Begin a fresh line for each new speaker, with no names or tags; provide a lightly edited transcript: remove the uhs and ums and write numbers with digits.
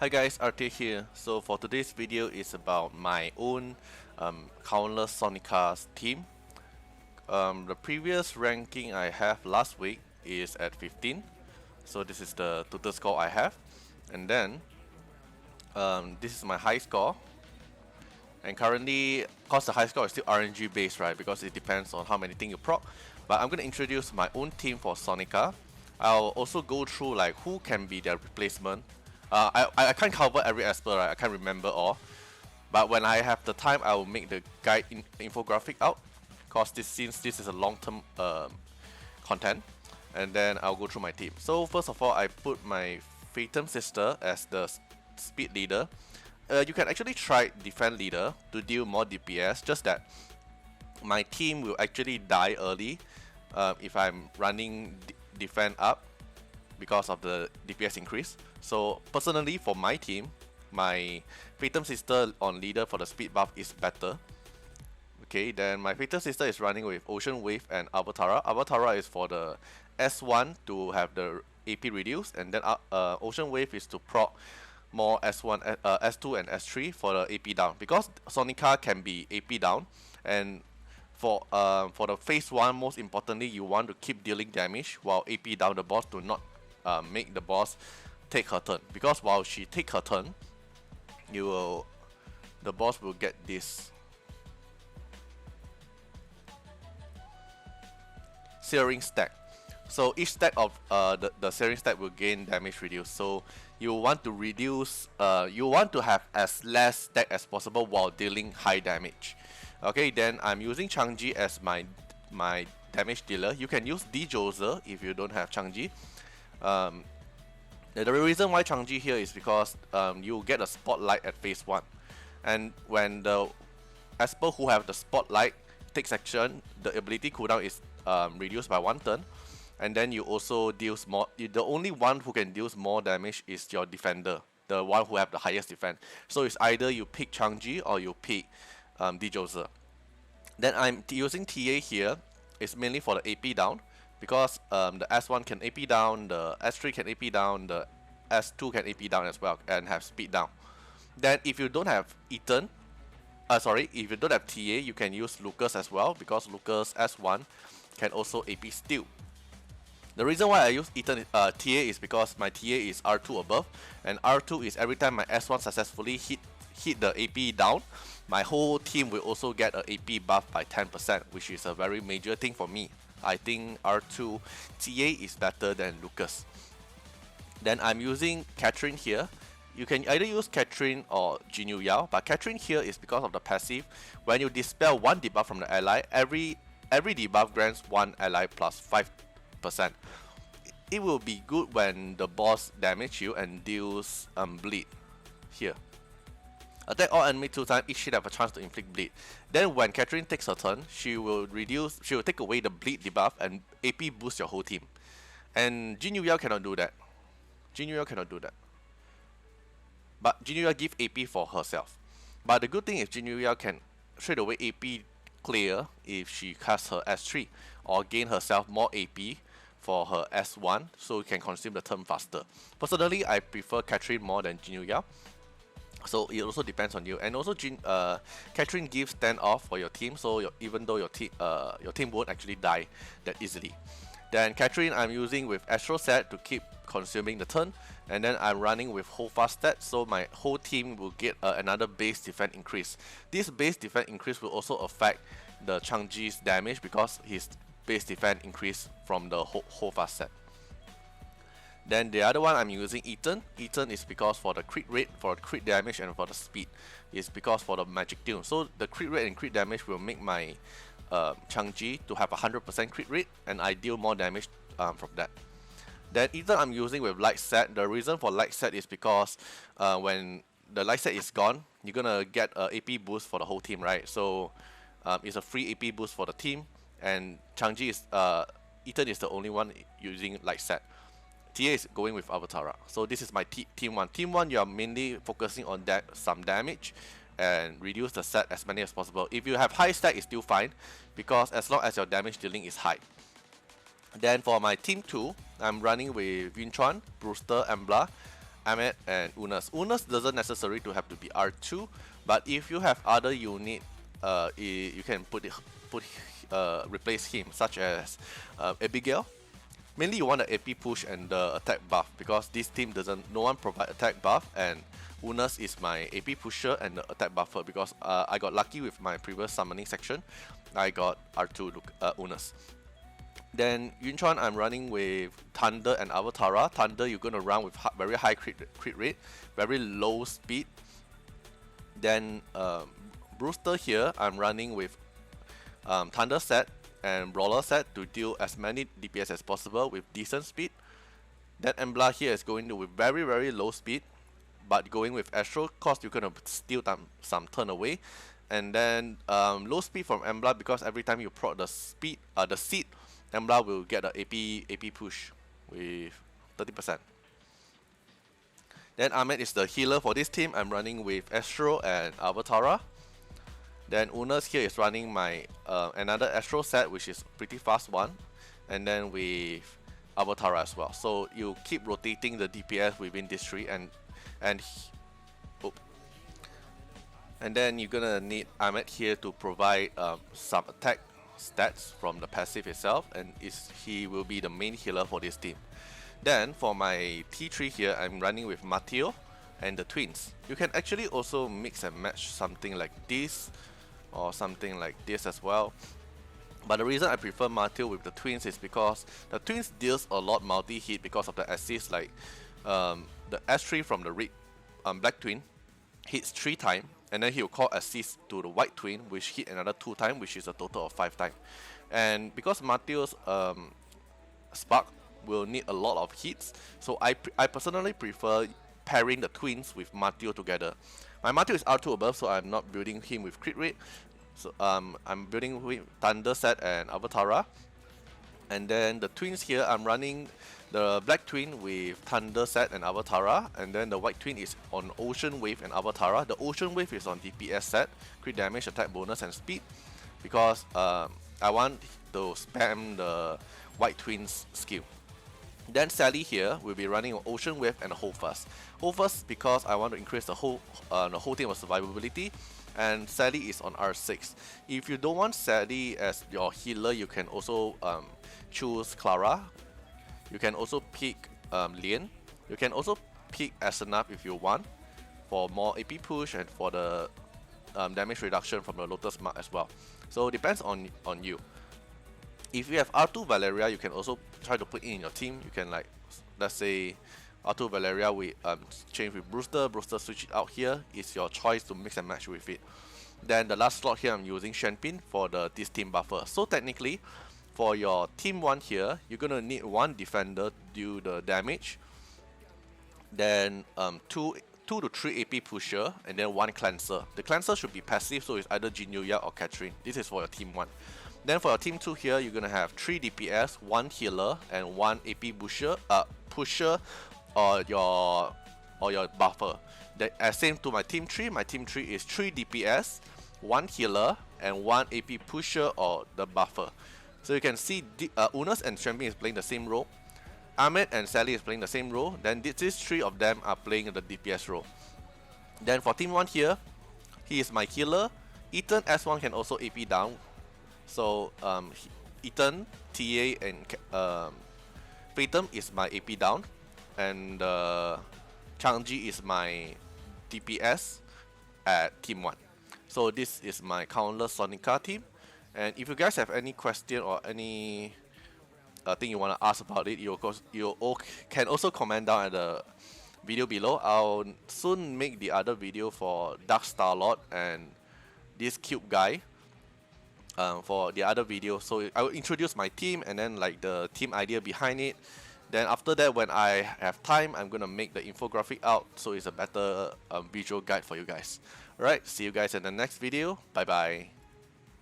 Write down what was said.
Hi guys, Artiar here. So for today's video is about my own countless Sonica's team. The previous ranking I have last week is at 15. So this is the total score I have. And then this is my high score. And currently, cause the high score is still RNG based, right? Because it depends on how many things you proc. But I'm gonna introduce my own team for Sonica. I'll also go through like who can be their replacement. I can't cover every aspect, right? I can't remember all. But when I have the time, I will make the guide infographic out. Cause since this is a long-term content, and then I'll go through my team. So first of all, I put my Phantom sister as the speed leader. You can actually try defense leader to deal more DPS. Just that my team will actually die early if I'm running defense up because of the DPS increase. So personally for my team, my Phantom sister on leader for the speed buff is better. Okay, then my Phantom sister is running with Ocean Wave and Artiar. Artiar is for the S1 to have the AP reduced, and then Ocean Wave is to proc more S1, S2 and S3 for the AP down, because Sonica can be AP down, and for the phase 1, most importantly, you want to keep dealing damage while AP down the boss to not make the boss take her turn, because while she take her turn, the boss will get this searing stack. So each stack of the searing stack will gain damage reduced. So you want to reduce, you want to have as less stack as possible while dealing high damage. Okay, then I'm using Changji as my damage dealer. You can use DISLYTE if you don't have Changji. The reason why Changji here is because you get a spotlight at phase 1, and when the Esper who have the spotlight takes action, the ability cooldown is reduced by 1 turn. And then you also deals more. The only one who can deal more damage is your defender, the one who have the highest defense. So it's either you pick Changji or you pick DISLYTE. Then I'm using TA here. It's mainly for the AP down, because the S1 can AP down, the S3 can AP down, the S2 can AP down as well, and have speed down. Then if you don't have Ethan, if you don't have TA, you can use Lucas as well, because Lucas S1 can also AP steal. The reason why I use Ethan TA is because my TA is R2 above, and R2 is every time my S1 successfully hit the AP down, my whole team will also get an AP buff by 10%, which is a very major thing for me. I think R2 TA is better than Lucas. Then I'm using Catherine here. You can either use Catherine or Jinyu Yao, but Catherine here is because of the passive. When you dispel one debuff from the ally, every debuff grants one ally plus 5%. It will be good when the boss damage you and deals bleed here. Attack all enemy 2 times, each should have a chance to inflict bleed. Then when Catherine takes her turn, she will take away the bleed debuff and AP boost your whole team. And Jinyu Yao cannot do that. Jinyu Yao cannot do that. But Jinyu Yao give AP for herself. But the good thing is Jinyu Yao can straight away AP clear if she casts her S3, or gain herself more AP for her S1, so you can consume the turn faster. Personally, I prefer Catherine more than Jinyu Yao. So it also depends on you. And also Catherine gives 10 off for your team, so even though your team won't actually die that easily. Then Catherine I'm using with Astro set to keep consuming the turn, and then I'm running with whole fast stat, so my whole team will get another base defense increase. This base defense increase will also affect the Changji's damage, because his base defense increase from the whole fast set. Then the other one I'm using Ethan. Ethan is because for the crit rate, for the crit damage, and for the speed. It's because for the magic tune. So the crit rate and crit damage will make my Changji to have 100% crit rate, and I deal more damage from that. Then Ethan I'm using with light set. The reason for light set is because when the light set is gone, you're gonna get a AP boost for the whole team, right? So it's a free AP boost for the team, and Changji is Ethan is the only one using light set. TA is going with Artiar. So this is my team 1. Team 1, you are mainly focusing on some damage and reduce the set as many as possible. If you have high stack, it's still fine, because as long as your damage dealing is high. Then for my team 2, I'm running with Yunchuan, Brewster, Embla. Ahmed and Unas. Unas doesn't necessarily to have to be R2, but if you have other unit, you can replace him, such as Abigail. Mainly you want the AP push and the attack buff, because this team no one provide attack buff, and Unas is my AP pusher and the attack buffer, because I got lucky with my previous summoning section. I got R2 Unas. Then Yunchuan, I'm running with Thunder and Avatara. Thunder, you're gonna run with very high crit rate, very low speed. Then Brewster here, I'm running with Thunder set and Brawler set to deal as many DPS as possible with decent speed. Then Embla here is going to with very low speed, but going with Astro, cause you're gonna steal some turn away. And then low speed from Embla, because every time you proc the seed, Embla will get the AP push with 30%. Then Ahmed is the healer for this team. I'm running with Astro and Avatara. Then Unas here is running my another Astro set, which is pretty fast one, and then with Avatara as well. So you keep rotating the DPS within this tree, and then you're gonna need Ahmed here to provide some attack stats from the passive itself, and he will be the main healer for this team. Then for my T3 here, I'm running with Matteo and the twins. You can actually also mix and match something like this or something like this as well. But the reason I prefer Matteo with the twins is because the twins deals a lot multi-hit because of the assist, like the S3 from the black twin hits 3 times, and then he'll call assist to the white twin, which hit another 2 times, which is a total of 5 times. And because Matteo's spark will need a lot of hits, so I personally prefer pairing the twins with Matteo together. My Matteo is R2 above, so I'm not building him with crit rate. So I'm building with Thunder set and Avatara. And then the twins here, I'm running the black twin with Thunder set and Avatara, and then the white twin is on Ocean Wave and Avatara. The Ocean Wave is on DPS set, crit damage, attack bonus, and speed, because I want to spam the white twin's skill. Then Sally here will be running on Ocean Wave and Hold Fast. Hold Fast because I want to increase the whole team of survivability, and Sally is on R6. If you don't want Sally as your healer, you can also choose Clara. You can also pick Lien. You can also pick Asenath if you want, for more AP push and for the damage reduction from the Lotus Mark as well. So it depends on you. If you have R2 Valeria, you can also try to put in your team. You can, like, let's say R2 Valeria, we change with Brewster. Brewster switch it out here. It's your choice to mix and match with it. Then the last slot here, I'm using Shenpin for this team buffer. So technically, for your team 1 here, you're gonna need 1 defender to do the damage. Then 2 to 3 AP pusher, and then 1 cleanser. The cleanser should be passive, so it's either Jinyuya or Catherine. This is for your team 1. Then for your team 2 here, you're gonna have 3 DPS, 1 healer, and 1 AP pusher, or your buffer. Same to my team 3. My team 3 is 3 DPS, 1 healer, and 1 AP pusher or the buffer. So you can see Unas and Shenpin is playing the same role. Ahmed and Sally is playing the same role. Then these 3 of them are playing the DPS role. Then for team 1 here, he is my healer. Ethan S1 can also AP down. So Ethan, TA, and Phantom is my AP down, and Changji is my DPS at team 1. So this is my countless Sonica team. And if you guys have any question or any thing you want to ask about it, you can also comment down at the video below. I'll soon make the other video for Dark Starlord and this cube guy for the other video. So I will introduce my team and then like the team idea behind it. Then after that, when I have time, I'm gonna make the infographic out so it's a better visual guide for you guys. Alright, see you guys in the next video. Bye bye.